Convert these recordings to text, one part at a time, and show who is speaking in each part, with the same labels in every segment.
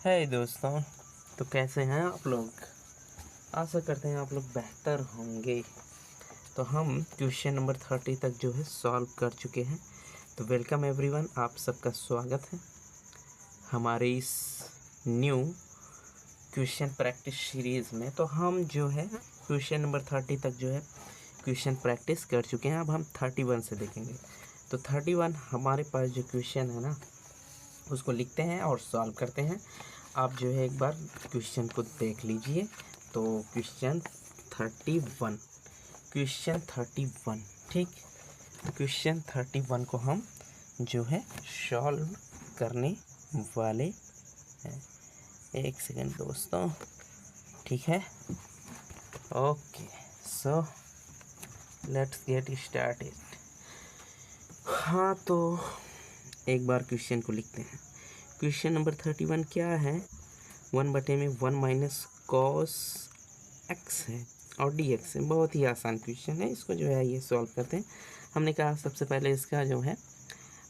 Speaker 1: है दोस्तों, तो कैसे हैं आप लोग। आशा करते हैं आप लोग बेहतर होंगे। तो हम क्वेश्चन नंबर 30 तक जो है सॉल्व कर चुके हैं। तो वेलकम एवरीवन, आप सबका स्वागत है हमारे इस न्यू क्वेश्चन प्रैक्टिस सीरीज़ में। तो हम जो है क्वेश्चन नंबर 30 तक जो है क्वेश्चन प्रैक्टिस कर चुके हैं। अब हम 31 से देखेंगे। तो 31 हमारे पास जो क्वेश्चन है ना, उसको लिखते हैं और सॉल्व करते हैं। आप जो है एक बार क्वेश्चन को देख लीजिए। तो क्वेश्चन 31 ठीक। क्वेश्चन 31 को हम जो है सॉल्व करने वाले हैं। एक सेकंड दोस्तों, ठीक है। Okay, so let's get started. हाँ, तो एक बार क्वेश्चन को लिखते हैं। क्वेश्चन नंबर 31 क्या है? 1/1 माइनस कॉस एक्स है और डी एक्स है। बहुत ही आसान क्वेश्चन है, इसको जो है ये सॉल्व करते हैं। हमने कहा सबसे पहले इसका जो है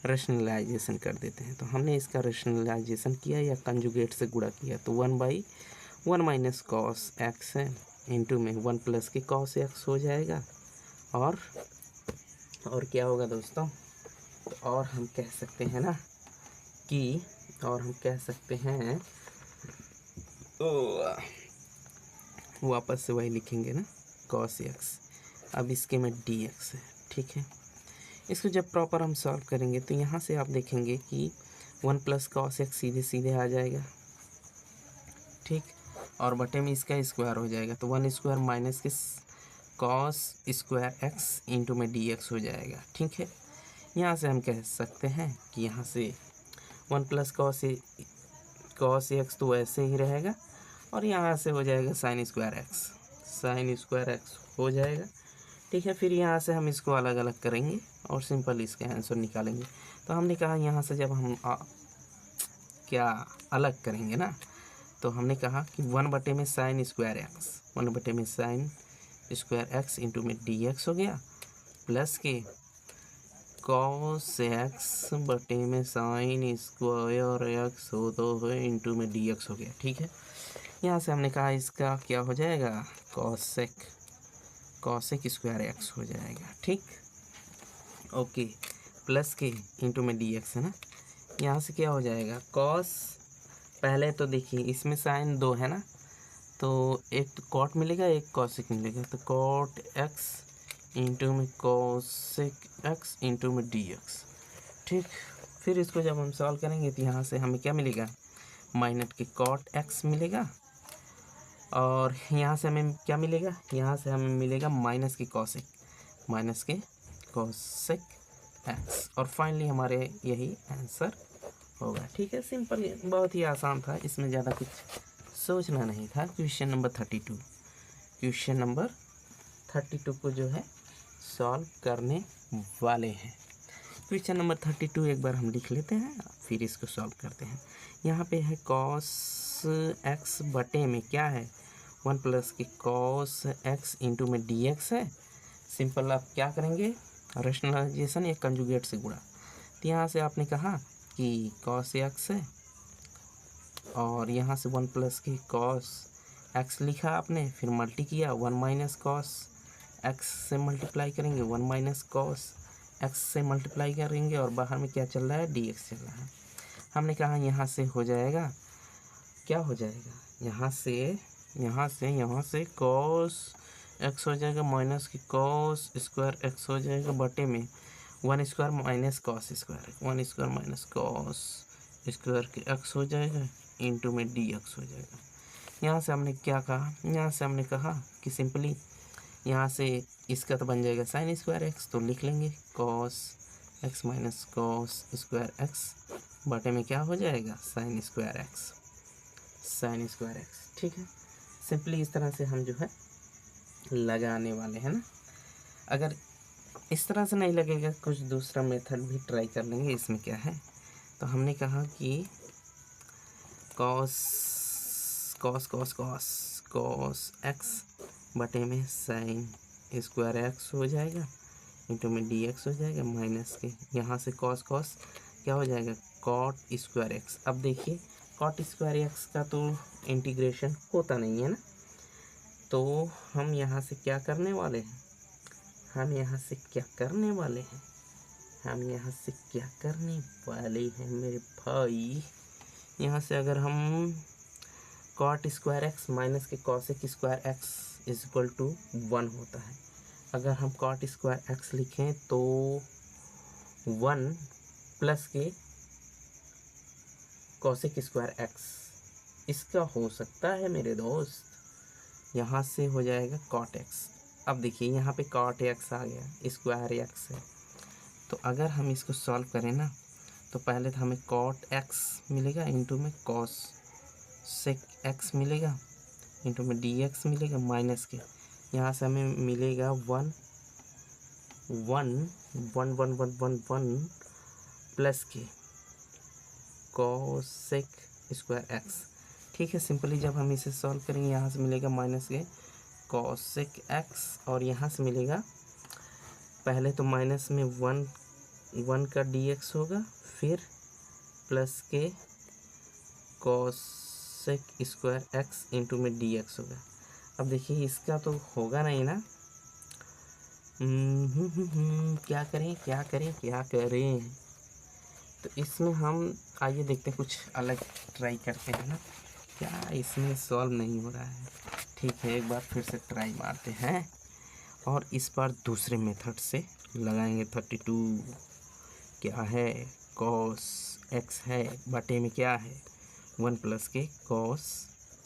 Speaker 1: रेशनलाइजेशन कर देते हैं। तो हमने इसका रेशनलाइजेशन किया या कंजुगेट से गुणा किया। तो 1/1 माइनस कॉस एक्स है, इंटू में 1 प्लस के कॉस एक्स हो जाएगा। और क्या होगा दोस्तों? तो और हम कह सकते हैं ना कि तो वापस से वही लिखेंगे ना, कॉस एक्स। अब इसके में डी एक्स है, ठीक है। इसको जब प्रॉपर हम सॉल्व करेंगे तो यहाँ से आप देखेंगे कि 1 प्लस कॉस एक्स सीधे सीधे आ जाएगा, ठीक। और बटे में इसका स्क्वायर हो जाएगा। तो 1 स्क्वायर माइनस के कॉस स्क्वायर एक्स इंटू में डी एक्स हो जाएगा, ठीक है। यहाँ से हम कह सकते हैं कि यहाँ से 1 प्लस कॉस एक्स तो ऐसे ही रहेगा, और यहाँ से हो जाएगा साइन स्क्वायर एक्स हो जाएगा, ठीक है। फिर यहाँ से हम इसको अलग अलग करेंगे और सिंपल इसका आंसर निकालेंगे। तो हमने कहा यहाँ से जब हम क्या अलग करेंगे ना, तो हमने कहा कि 1/में साइन स्क्वायर एक्स इंटू में डी एक्स हो गया, प्लस के कॉस एक्स बटे में साइन स्क्वायर एक्स हो तो है इंटू में डी एक्स हो गया, ठीक है। यहाँ से हमने कहा इसका क्या हो जाएगा, कॉसेक स्क्वायर एक्स हो जाएगा, ठीक। ओके, प्लस के इंटू में डी एक्स है ना। यहाँ से क्या हो जाएगा, कॉस, पहले तो देखिए इसमें साइन 2 है ना, तो एक तो कॉट मिलेगा, एक कॉसेक मिलेगा। तो कॉट एक्स इंटू में कॉसेक एक्स इंटू में डी एक्स, ठीक। फिर इसको जब हम सॉल्व करेंगे तो यहाँ से हमें क्या मिलेगा, माइनस के कॉट एक्स मिलेगा। और यहाँ से हमें क्या मिलेगा, यहाँ से हमें मिलेगा माइनस के कॉसेक एक्स। और फाइनली हमारे यही आंसर होगा, ठीक है। सिंपल, बहुत ही आसान था, इसमें ज़्यादा कुछ सोचना नहीं था। क्वेश्चन नंबर 32 को जो है सॉल्व करने वाले हैं। क्वेश्चन नंबर 32 एक बार हम लिख लेते हैं, फिर इसको सॉल्व करते हैं। यहाँ पे है कॉस एक्स बटे में क्या है, 1 प्लस के कॉस एक्स इंटू में डी एक्स है। सिंपल आप क्या करेंगे, रेशनलाइजेशन या कंजुगेट से गुणा। तो यहाँ से आपने कहा कि कॉस एक्स है, और यहाँ से 1 प्लस के कॉस एक्स लिखा आपने, फिर मल्टी किया 1 माइनस कॉस एक्स से मल्टीप्लाई करेंगे, 1 माइनस कॉस एक्स से मल्टीप्लाई करेंगे, और बाहर में क्या चल रहा है, डी एक्स चल रहा है। हमने कहा यहाँ से हो जाएगा, क्या हो जाएगा, यहाँ से कॉस एक्स हो जाएगा माइनस की कॉस स्क्वायर एक्स हो जाएगा, बटे में 1 स्क्वायर माइनस कॉस स्क्वायर के एक्स हो जाएगा, इंटू में डी एक्स हो जाएगा। यहाँ से हमने क्या कहा, यहाँ से हमने कहा कि सिंपली यहाँ से इसका तो बन जाएगा साइन स्क्वायर एक्स, तो लिख लेंगे cos x minus cos square x बटे में क्या हो जाएगा, साइन स्क्वायर एक्स, ठीक है। सिंपली इस तरह से हम जो है लगाने वाले हैं ना। अगर इस तरह से नहीं लगेगा, कुछ दूसरा मेथड भी ट्राई कर लेंगे। इसमें क्या है, तो हमने कहा कि कॉस एक्स बटे में साइन स्क्वायर एक्स हो जाएगा, इंटू में डी एक्स हो जाएगा, माइनस के यहाँ से कॉस क्या हो जाएगा, कॉट स्क्वायर एक्स। अब देखिए कॉट स्क्वायर एक्स का तो इंटीग्रेशन होता नहीं है ना, तो हम यहाँ से क्या करने वाले हैं, हम यहाँ से क्या करने वाले हैं, हम यहाँ से क्या करने वाले हैं मेरे भाई, यहाँ से अगर हम कॉट स्क्वायर एक्स माइनस के cosec square X is equal to 1 होता है, अगर हम कॉट स्क्वायर एक्स लिखें तो 1 प्लस के कॉसेक स्क्वायर एक्स, इसका हो सकता है मेरे दोस्त, यहाँ से हो जाएगा कॉट एक्स। अब देखिए यहाँ पे कॉट एक्स आ गया, स्क्वायर एक्स है, तो अगर हम इसको सॉल्व करें ना, तो पहले तो हमें कॉट एक्स मिलेगा, इंटू में कॉस सेक एक्स मिलेगा, इंटू में डी एक्स मिलेगा, माइनस के यहाँ से हमें मिलेगा 1 1 1 1 1 1 1 प्लस के कॉसेक स्क्वायर एक्स। ठीक है, सिंपली जब हम इसे सॉल्व करेंगे यहाँ से मिलेगा माइनस के कॉसेक एक्स, और यहाँ से मिलेगा पहले तो माइनस में 1 का डी एक्स होगा, फिर प्लस के कॉसेक स्क्वायर एक्स इंटू में डी एक्स होगा। अब देखिए इसका तो होगा नहीं ना, क्या करें क्या करें क्या करें, तो इसमें हम आइए देखते हैं, कुछ अलग ट्राई करते हैं ना, क्या इसमें सॉल्व नहीं हो रहा है। ठीक है, एक बार फिर से ट्राई मारते हैं, और इस बार दूसरे मेथड से लगाएंगे। 32 क्या है, कॉस एक्स है, बटे में क्या है 1 प्लस के कॉस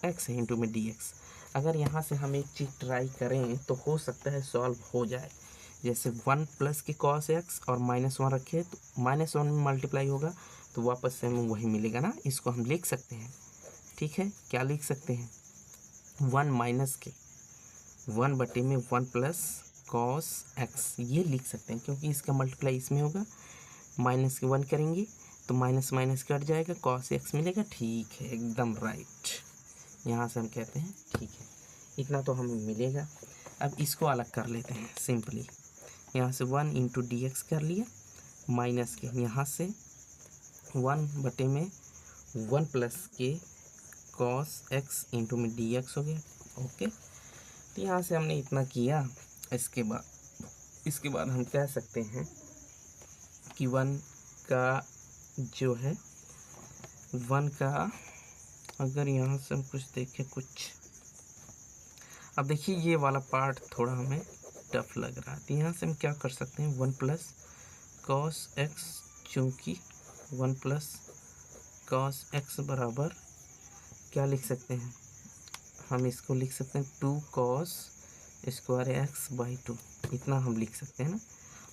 Speaker 1: एक्स है, इंटू में डी एक्स। अगर यहाँ से हम एक चीज़ ट्राई करें तो हो सकता है सॉल्व हो जाए, जैसे 1 प्लस के कॉस एक्स और -1 रखे तो -1 में मल्टीप्लाई होगा, तो वापस से हमें वही मिलेगा ना, इसको हम लिख सकते हैं। ठीक है, क्या लिख सकते हैं, 1 माइनस के 1 बटे में 1 प्लस कॉस एक्स, ये लिख सकते हैं, क्योंकि इसका मल्टीप्लाई इसमें होगा, माइनस के 1 करेंगे तो माइनस माइनस कट जाएगा, कॉस एक्स मिलेगा। ठीक है, एकदम राइट, यहाँ से हम कहते हैं ठीक है, इतना तो हमें मिलेगा। अब इसको अलग कर लेते हैं सिंपली, यहाँ से 1 इंटू डी एक्स कर लिया, माइनस के यहाँ से 1 बटे में 1 प्लस के कॉस एक्स इंटू में डी एक्स हो गया। ओके, तो यहाँ से हमने इतना किया, इसके बाद हम कह सकते हैं कि 1 का जो है 1 का, अगर यहाँ से हम कुछ देखें कुछ, अब देखिए ये वाला पार्ट थोड़ा हमें टफ लग रहा है, तो यहाँ से हम क्या कर सकते हैं, 1 प्लस कॉस एक्स, चूँकि 1 प्लस कॉस एक्स बराबर क्या लिख सकते हैं, हम इसको लिख सकते हैं 2 कॉस स्क्वायर एक्स बाई 2, इतना हम लिख सकते हैं ना,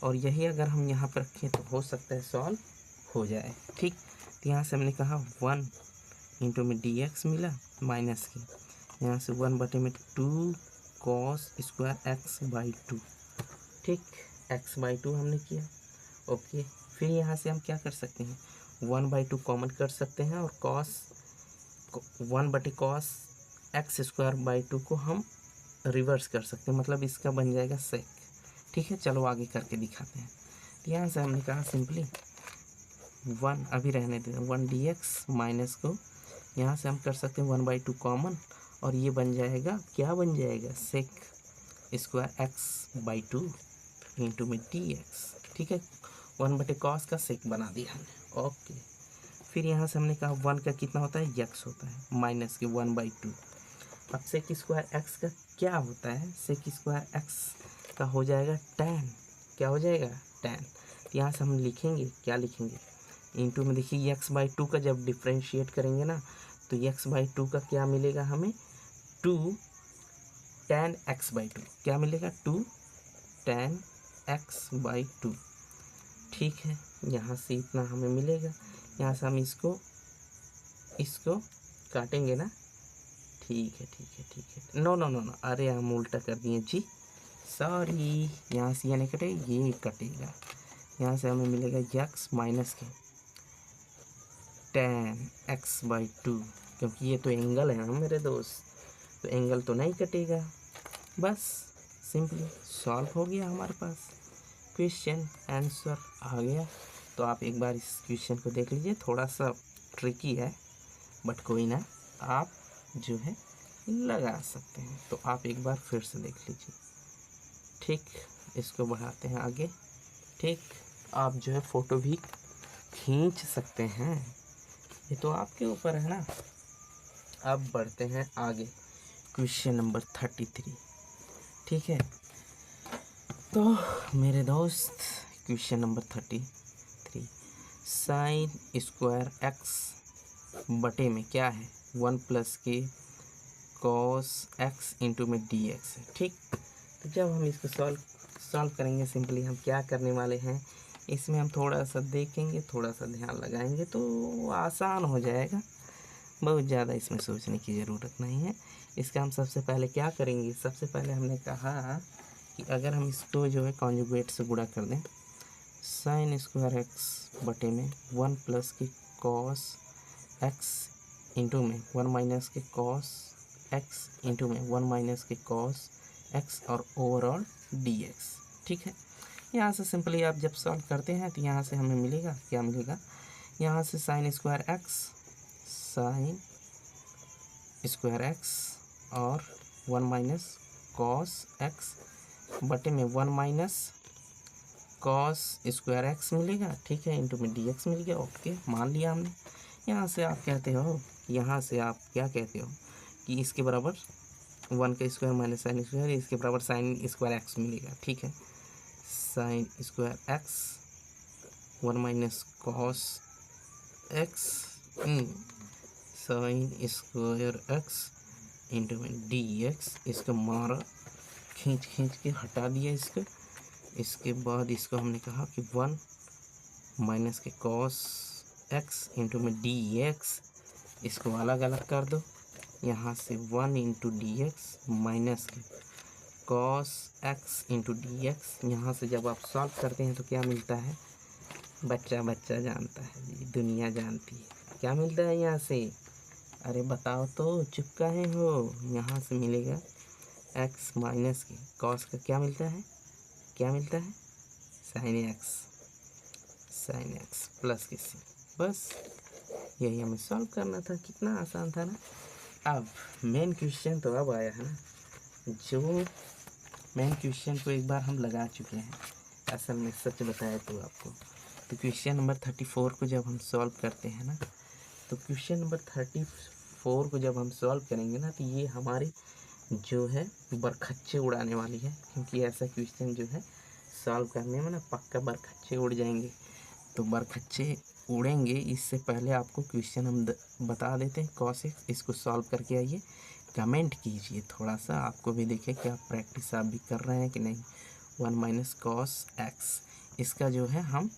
Speaker 1: और यही अगर हम यहाँ पर रखें तो हो सकता है सॉल्व हो जाए। ठीक, तो यहाँ से हमने कहा 1 इंटू में डी एक्स मिला, माइनस की यहाँ से 1 बटे में 2 कॉस स्क्वायर एक्स बाई 2। ठीक, एक्स बाई 2 हमने किया। ओके, फिर यहाँ से हम क्या कर सकते हैं, 1/2 कॉमन कर सकते हैं, और कॉस 1 बटे कॉस एक्स स्क्वायर बाई 2 को हम रिवर्स कर सकते हैं, मतलब इसका बन जाएगा सेक। ठीक है, चलो आगे करके दिखाते हैं। तो यहाँ से हमने कहा सिंपली 1 अभी रहने देते हैं, 1 डी एक्स माइनस को यहाँ से हम कर सकते हैं 1/2 कॉमन, और ये बन जाएगा, क्या बन जाएगा, sec square X by 2 into में डी एक्स। ठीक है, 1 बटे कॉस का सेक बना दिया हमने। ओके, फिर यहाँ से हमने कहा 1 का कितना होता है, एक्स होता है, माइनस के 1/2। अब सेक स्क्वायर एक्स का क्या होता है, सेक स्क्वायर एक्स का हो जाएगा tan, क्या हो जाएगा tan। तो यहाँ से हम लिखेंगे, क्या लिखेंगे, इंटू में देखिए x/2 का जब डिफ्रेंशिएट करेंगे ना, तो x/2 का क्या मिलेगा हमें, 2 tan x/2, क्या मिलेगा, 2 tan x/2। ठीक है, यहाँ से इतना हमें मिलेगा, यहाँ से हम इसको काटेंगे ना। ठीक है ठीक है ठीक है, नो नो नो नो, अरे हम उल्टा कर दिए जी, सॉरी, यहाँ से ये नहीं कटे, ये कटेगा, यहाँ से हमें मिलेगा x माइनस के tan x/2, क्योंकि ये तो एंगल है ना मेरे दोस्त, तो एंगल तो नहीं कटेगा। बस सिंपली सॉल्व हो गया हमारे पास, क्वेश्चन आंसर आ गया। तो आप एक बार इस क्वेश्चन को देख लीजिए, थोड़ा सा ट्रिकी है, बट कोई ना, आप जो है लगा सकते हैं। तो आप एक बार फिर से देख लीजिए। ठीक, इसको बढ़ाते हैं आगे। ठीक, आप जो है फ़ोटो भी खींच सकते हैं, ये तो आपके ऊपर है ना। अब बढ़ते हैं आगे, क्वेश्चन नंबर 33। ठीक है, तो मेरे दोस्त question number 33, sine square x बटे में क्या है 1 प्लस के कॉस एक्स इंटू में डी एक्स है। ठीक, तो जब हम इसको सॉल्व करेंगे, सिंपली हम क्या करने वाले हैं, इसमें हम थोड़ा सा देखेंगे, थोड़ा सा ध्यान लगाएंगे तो आसान हो जाएगा। बहुत ज़्यादा इसमें सोचने की ज़रूरत नहीं है। इसका हम सबसे पहले क्या करेंगे, सबसे पहले हमने कहा कि अगर हम इसको जो है कॉन्जुगेट से गुणा कर दें, साइन स्क्वायर एक्स बटे में 1 प्लस की कॉस एक्स इंटू में 1 माइनस के कॉस एक्स इंटू में 1 माइनस के कॉस एक्स और ओवरऑल डी एक्स। ठीक है, यहाँ से सिंपली आप जब सॉल्व करते हैं तो यहाँ से हमें मिलेगा, क्या मिलेगा, यहाँ से साइन स्क्वायर एक्स और 1 माइनस कॉस एक्स बटे में 1 माइनस कॉस स्क्वायर एक्स मिलेगा। ठीक है, इंटू में डी एक्स मिल गया। ओके, मान लिया हमने। यहाँ से आप कहते हो, यहाँ से आप क्या कहते हो कि इसके बराबर 1 का स्क्वायर माइनस साइन स्क्वायर, इसके बराबर साइन स्क्वायर एक्स मिलेगा। ठीक है, sine square x 1 minus cos x sine square x into में डी एक्स। इसका मारा खींच के हटा दिया इसको। इसके बाद इसको हमने कहा कि 1 माइनस के कॉस एक्स इंटू में डी एक्स, इसको अलग अलग कर दो। यहाँ से 1 इंटू डी एक्स माइनस के cos x into D x. यहाँ से जब आप सॉल्व करते हैं तो क्या मिलता है, बच्चा जानता है जी, दुनिया जानती है क्या मिलता है यहाँ से। अरे बताओ तो, चुप काहे हो। यहाँ से मिलेगा x माइनस के कॉस का क्या मिलता है, साइन एक्स प्लस के सी। बस यही हमें सॉल्व करना था, कितना आसान था ना। अब मेन क्वेश्चन तो अब आया है ना, जो मेन क्वेश्चन को एक बार हम लगा चुके हैं असल में, सच बताया तो आपको। तो क्वेश्चन नंबर 34 को जब हम सॉल्व करते हैं ना, तो क्वेश्चन नंबर 34 को जब हम सॉल्व करेंगे ना, तो ये हमारी जो है बरखच्चे उड़ाने वाली है, क्योंकि ऐसा क्वेश्चन जो है सॉल्व करने में ना पक्का बरखच्चे उड़ जाएंगे। तो बरखच्चे उड़ेंगे, इससे पहले आपको क्वेश्चन हम बता देते हैं कॉस एक्स। इसको सॉल्व करके आइए, कमेंट कीजिए थोड़ा सा, आपको भी देखें कि आप प्रैक्टिस आप भी कर रहे हैं कि नहीं। 1 माइनस कॉस एक्स, इसका जो है हम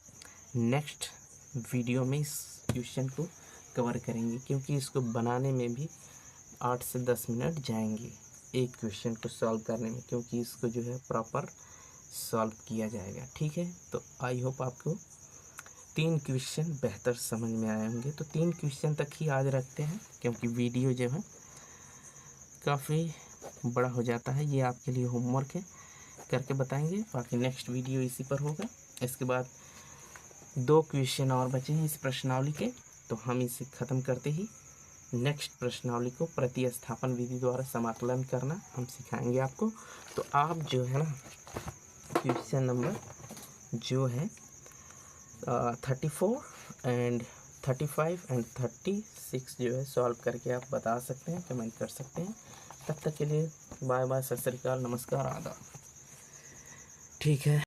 Speaker 1: नेक्स्ट वीडियो में इस क्वेश्चन को कवर करेंगे, क्योंकि इसको बनाने में भी 8 से 10 मिनट जाएंगे एक क्वेश्चन को सॉल्व करने में, क्योंकि इसको जो है प्रॉपर सॉल्व किया जाएगा। ठीक है, तो आई होप आपको 3 क्वेश्चन बेहतर समझ में आए होंगे। तो 3 क्वेश्चन तक ही आज रखते हैं, क्योंकि वीडियो जो है काफ़ी बड़ा हो जाता है। ये आपके लिए होमवर्क है, करके बताएंगे, बाकी नेक्स्ट वीडियो इसी पर होगा। इसके बाद 2 क्वेश्चन और बचे हैं इस प्रश्नावली के, तो हम इसे ख़त्म करते ही नेक्स्ट प्रश्नावली को प्रतिस्थापन विधि द्वारा समाकलन करना हम सिखाएंगे आपको। तो आप जो है ना क्वेश्चन नंबर जो है 34 एंड 35 एंड 36 जो है सॉल्व करके आप बता सकते हैं, कमेंट कर सकते हैं। तब तक के लिए बाय बाय, सत श्री अकाल, नमस्कार, आदाब। ठीक है।